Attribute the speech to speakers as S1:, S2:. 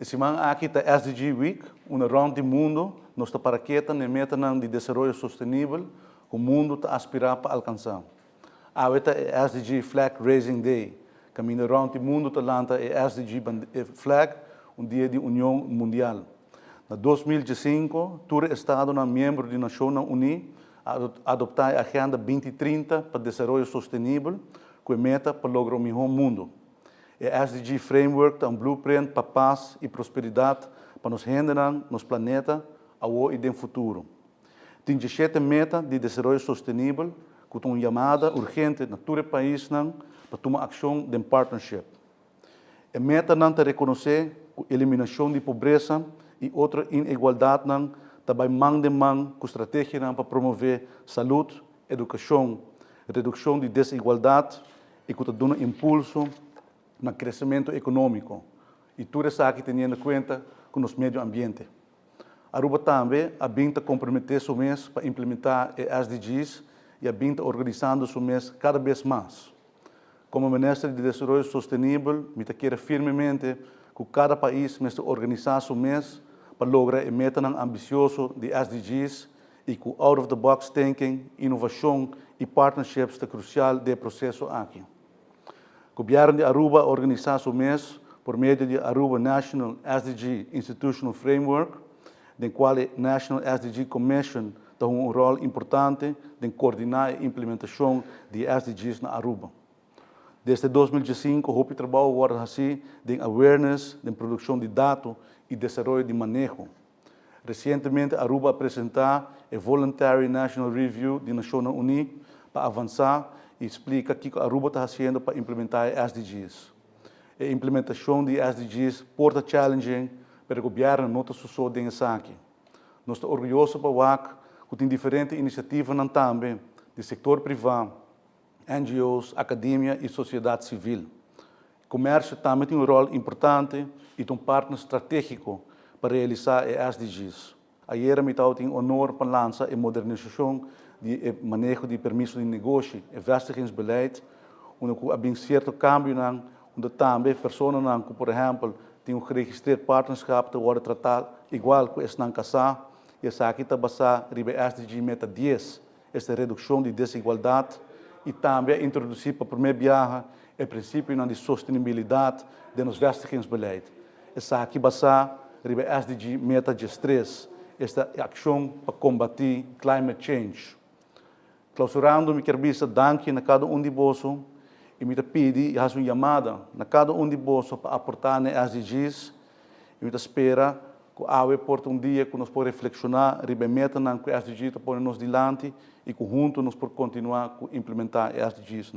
S1: Semana aqui está SDG Week, around the mundo, nós está para que na meta de desenvolvimento sustentável, que o mundo está aspirar para alcançar. A SDG Flag Raising Day, caminho around the mundo está lança SDG Flag, dia de União Mundial. Na 2015, todo Estado membro da Nações Unidas adoptar a Agenda 2030 para desenvolvimento sustentável, com a meta para lograr o melhor mundo. O SDG Framework é um blueprint para paz e prosperidade para nos renderem nos planeta agora e no futuro. Tem 17 metas de desenvolvimento sustentável que estão chamada urgente na todo o país para tomar ação de partnership. A meta não é reconhecer a eliminação de pobreza e outra inigualdade também mão de mão com estratégia para promover saúde, educação, redução de desigualdade e que dá impulso no crescimento econômico. E tudo isso aqui tendo em conta com o meio ambiente. Aruba também a binta comprometer o mês para implementar as SDGs e a binta organizando o mês cada vez mais. Como Ministro de Desenvolvimento Sustentável, me quero firmemente que cada país organizar o mês para lograr a meta ambiciosa de SDGs e que out of the box thinking, inovação e partnerships é crucial do processo aqui. O governo de Aruba organiza o mês por meio de Aruba National SDG Institutional Framework, em qual a National SDG Commission tem rol importante em coordenar a implementação de SDGs na Aruba. Desde 2015, o trabalho agora assim de awareness, de produção de dados e desenvolvimento de manejo. Recentemente, Aruba apresentou a Voluntary National Review de Nações Unidas para avançar e explica o que a Aruba está fazendo para implementar SDGs. A implementação de SDGs porta challenging para o governo não está só dentro aqui. Nós estamos orgulhosos para que tem diferentes iniciativas também do setor privado, NGOs, academia e sociedade civil. O comércio também tem rol importante e tem partner estratégico para realizar as SDGs. Ayer, me tem o honor para lançar a modernização de manejo de permisso de negócio e vestigingsbeleid, onde há certo câmbio, onde também pessoas que, por exemplo, têm registrado partnership que agora tratar igual que estão casados, e essa aqui está basada em SDG Meta 10, esta redução de desigualdade, e também introduzir para a primeira viagem o princípio de sustentabilidade de nos vestigingsbeleid. Essa aqui basada em SDG Meta 13, esta ação para combater climate change. Clausurando, me quero danke a cada de vocês e me pedir uma chamada a cada de vocês para aportar nas SDGs e me espera que há por dia que nós podemos reflexionar sobre a meta que as SDGs estão nos diante e que juntos nós podemos continuar a implementar as SDGs.